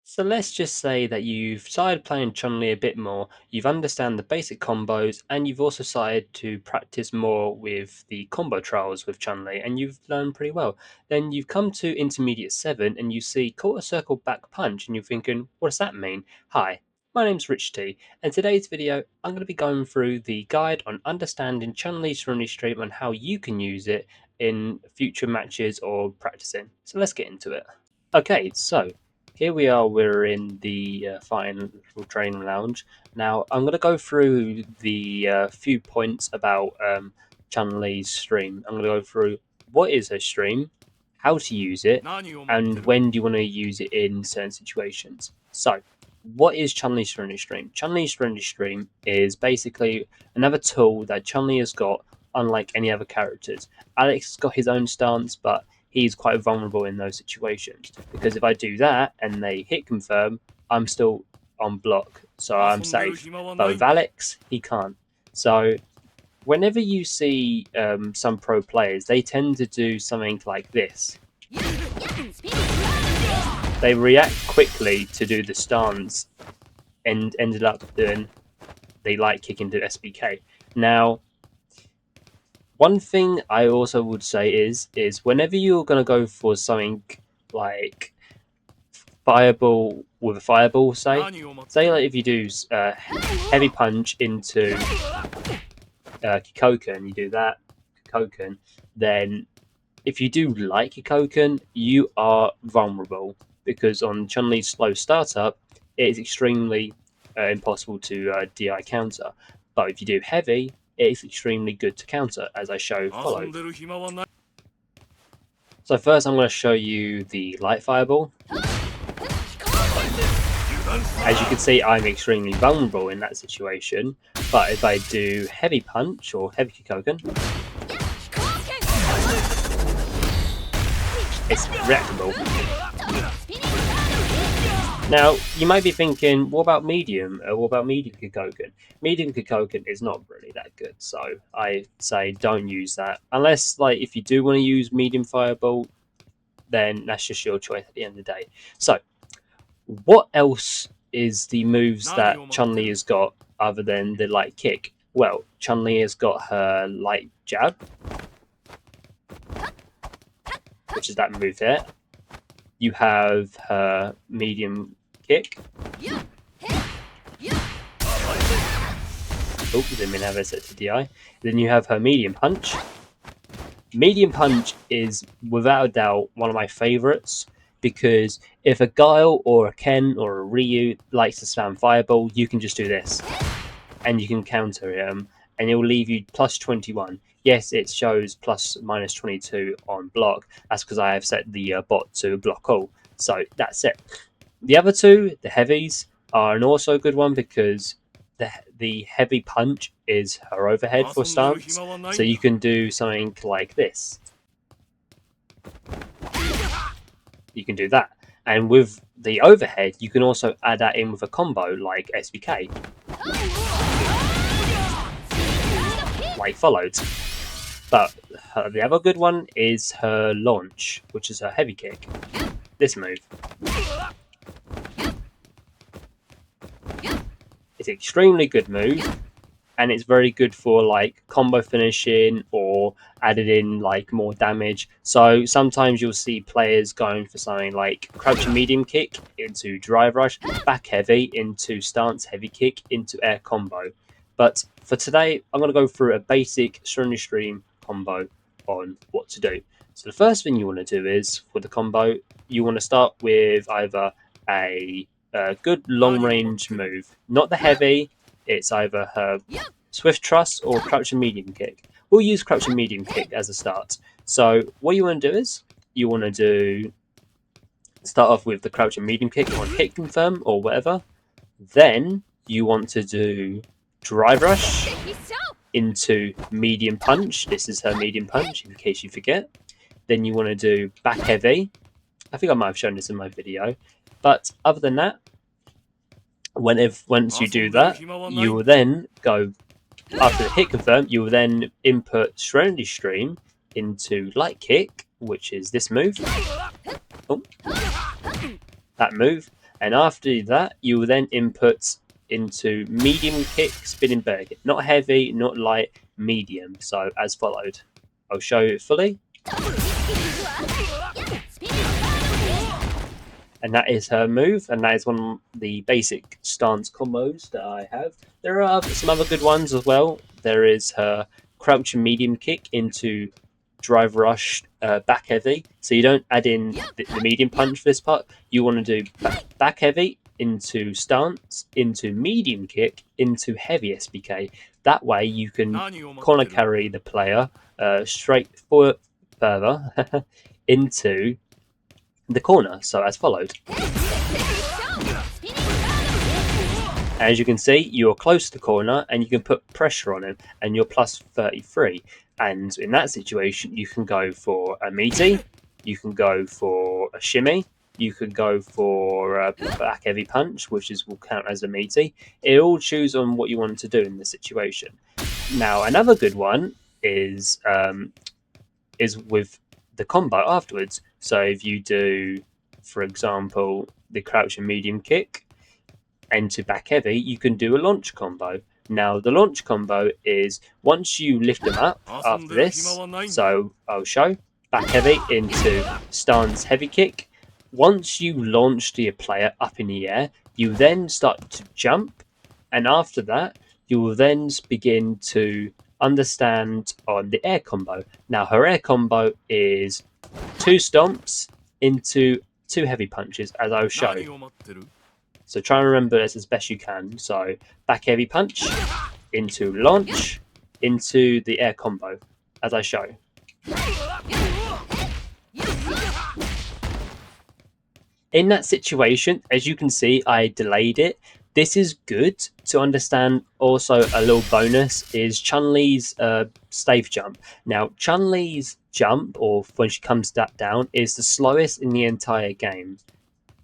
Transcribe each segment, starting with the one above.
So let's just say that you've started playing Chun-Li a bit more, you've understand the basic combos, and you've also started to practice more with the combo trials with Chun-Li, and you've learned pretty well. Then you've come to Intermediate 7 and you see quarter circle back punch, and you're thinking, what does that mean? Hi, my name's Rich T, and today's video I'm going to be going through the guide on understanding Chun-Li's Serenity stream and how you can use it in future matches or practicing. So let's get into it. Okay, so here we are. We're in the final training lounge. Now, I'm going to go through the few points about Chun-Li's stream. I'm going to go through what is her stream, how to use it, and when do you want to use it in certain situations. So, what is Chun-Li's Serenity stream? Chun-Li's Serenity stream is basically another tool that Chun-Li has got, unlike any other characters. Alex has got his own stance, but he's quite vulnerable in those situations because if I do that and they hit confirm, I'm still on block, so I'm safe. But with Alex, he can't. So whenever you see some pro players, they tend to do something like this. They react quickly to do the stance and ended up doing the light kick into SBK. Now, one thing I also would say is whenever you're going to go for something like fireball with a fireball, say like if you do heavy punch into Kikoken, you do that Kikoken, then if you do like Kikoken, you are vulnerable because on Chun-Li's slow startup, it is extremely impossible to DI counter. But if you do heavy, it is extremely good to counter, as I show follow. So first I'm going to show you the light fireball. As you can see, I'm extremely vulnerable in that situation, but if I do heavy punch or heavy Kikoken, it's reactable. Now, you might be thinking, what about medium? What about medium Kikoken? Medium Kikoken is not really that good, so I say don't use that. Unless, like, if you do want to use medium fireball, then that's just your choice at the end of the day. So, what else is the moves that Chun-Li has got other than the light kick? Well, Chun-Li has got her light jab, which is that move there. You have her medium kick. Oh, didn't mean to have it set to DI. Then you have her medium punch. Medium punch is without a doubt one of my favorites because if a Guile or a Ken or a Ryu likes to spam fireball, you can just do this and you can counter him and it will leave you plus 21. Yes, it shows plus minus 22 on block. That's because I have set the bot to block all. So that's it. The other two, the heavies, are an also good one because the heavy punch is her overhead for stance. So you can do something like this. You can do that. And with the overhead, you can also add that in with a combo like SBK. Like followed. But the other good one is her launch, which is her heavy kick. This move. It's an extremely good move, and it's very good for like combo finishing or added in like more damage. So sometimes you'll see players going for something like crouching medium kick into drive rush, back heavy into stance heavy kick into air combo. But for today, I'm going to go through a basic Serenity stream combo on what to do. So the first thing you want to do is, for the combo, you want to start with either a good long range move, not the heavy. It's either her swift thrust or crouching medium kick. We'll use crouching medium kick as a start. So what you want to do is you want to start off with the crouching medium kick on hit confirm or whatever. Then you want to do drive rush into medium punch. This is her medium punch, in case you forget. Then you want to do back heavy. I think I might have shown this in my video. But other than that, once you do that, you will then go, after the hit confirm, you will then input Serenity stream into light kick, which is this move. Oh, that move. And after that, you will then input into medium kick, spinning bird kick. Not heavy, not light, medium. So as followed. I'll show you it fully. And that is her move, and that is one of the basic stance combos that I have. There are some other good ones as well. There is her crouching medium kick into drive rush back heavy. So you don't add in the medium punch for this part. You want to do back heavy into stance, into medium kick, into heavy SBK. That way you can corner carry the player straight forward further into the corner. So as followed. As you can see, you're close to the corner and you can put pressure on him, and you're plus 33. And in that situation, you can go for a meaty, you can go for a shimmy, you can go for a back heavy punch, which will count as a meaty. It all choose on what you want to do in the situation. Now, another good one is with the combo afterwards. So if you do, for example, the crouch and medium kick into back heavy, you can do a launch combo. Now the launch combo is once you lift them up after this, so I'll show back heavy into stance heavy kick. Once you launch the player up in the air, you then start to jump, and after that you will then begin to understand on the air combo. Now her air combo is 2 stomps into 2 heavy punches, as I'll show. So try and remember this as best you can. So back heavy punch into launch into the air combo, as I show. In that situation, as you can see, I delayed it. This is good to understand. Also, a little bonus is Chun-Li's stave jump. Now, Chun-Li's jump, or when she comes down, is the slowest in the entire game.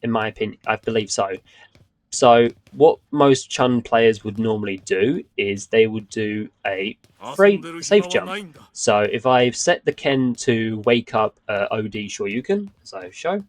In my opinion, I believe so. So what most Chun players would normally do is they would do a safe jump. So if I've set the Ken to wake up OD Shoryuken, as I show.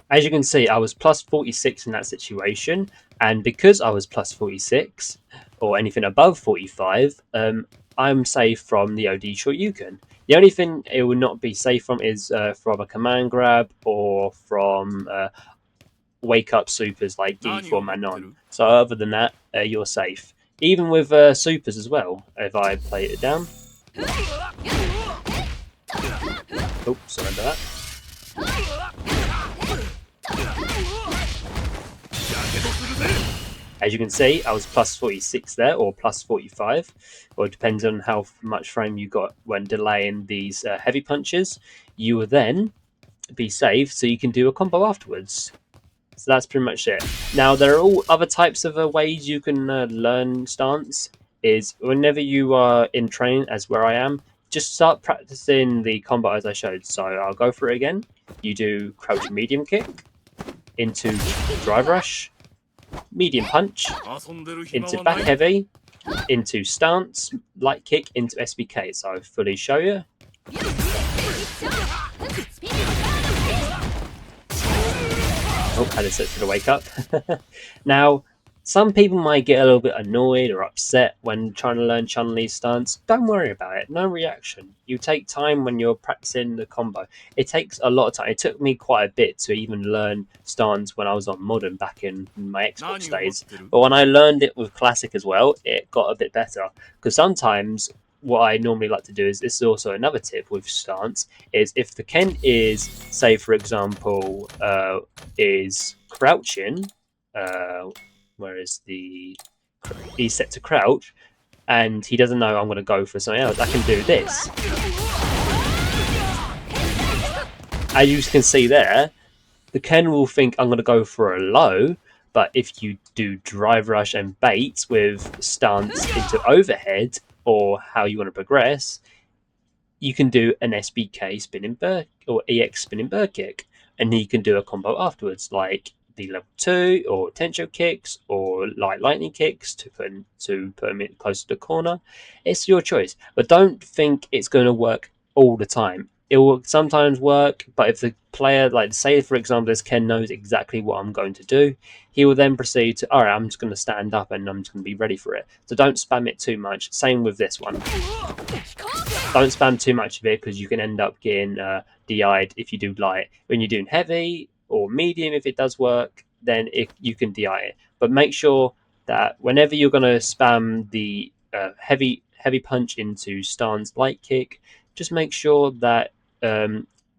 As you can see, I was plus 46 in that situation, and because I was plus 46, or anything above 45, I'm safe from the OD Shoryuken. The only thing it will not be safe from is from a command grab or from wake up supers like Geef or Manon. So other than that, you're safe. Even with supers as well, if I play it down. Oops, sorry about that. As you can see, I was plus 46 there, or plus 45, or it depends on how much frame you got when delaying these heavy punches. You will then be safe, so you can do a combo afterwards. So that's pretty much it. Now, there are all other types of ways you can learn stance. Is whenever you are in training, as where I am, just start practicing the combo as I showed. So I'll go through it again. You do crouch medium kick into drive rush, medium punch into back heavy, into stance, light kick into SBK. So I'll fully show you. Oh, had to set for the wake up. Now, some people might get a little bit annoyed or upset when trying to learn Chun-Li's stance. Don't worry about it. No reaction. You take time when you're practicing the combo. It takes a lot of time. It took me quite a bit to even learn stance when I was on Modern back in my Xbox days. But when I learned it with Classic as well, it got a bit better. Because sometimes what I normally like to do is, this is also another tip with stance, is if the Ken is, say for example, is crouching, whereas he's set to crouch, and he doesn't know I'm going to go for something else, I can do this. As you can see there, the Ken will think I'm going to go for a low, but if you do drive rush and bait with stance into overhead, or how you want to progress, you can do an SBK spinning bird or EX spinning bird kick, and then you can do a combo afterwards, like the level 2 or Tencho kicks or light lightning kicks to put him in close to the corner. It's your choice, but don't think it's going to work all the time. It will sometimes work, but if the player, like say for example, this Ken knows exactly what I'm going to do, he will then proceed to, all right, I'm just going to stand up and I'm just going to be ready for it. So don't spam it too much. Same with this one. Don't spam too much of it because you can end up getting DI'd if you do light. When you're doing heavy or medium, if it does work, then you can DI it. But make sure that whenever you're going to spam the heavy punch into stance light kick, just make sure that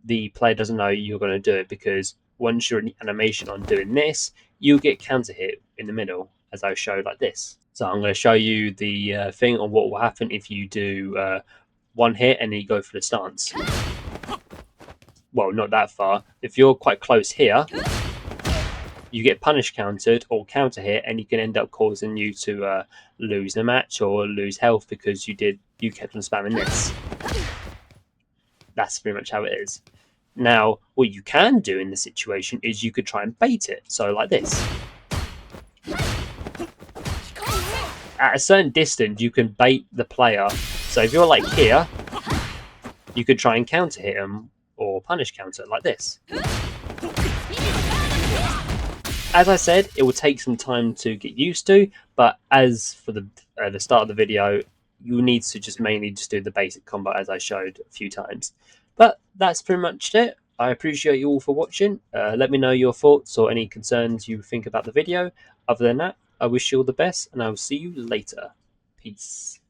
the player doesn't know you're going to do it, because once you're in animation on doing this, you get counter hit in the middle, as I showed like this. So I'm going to show you the thing on what will happen if you do one hit and then you go for the stance. Well, not that far. If you're quite close here, you get punish countered or counter hit, and you can end up causing you to lose the match or lose health because you kept on spamming this. That's pretty much how it is. Now, what you can do in this situation is you could try and bait it. So like this. At a certain distance, you can bait the player. So if you're like here, you could try and counter hit them or punish counter like this. As I said, it will take some time to get used to, but as for the start of the video, you need to just mainly just do the basic combo as I showed a few times. But that's pretty much it. I appreciate you all for watching. Let me know your thoughts or any concerns you think about the video. Other than that, I wish you all the best, and I will see you later. Peace.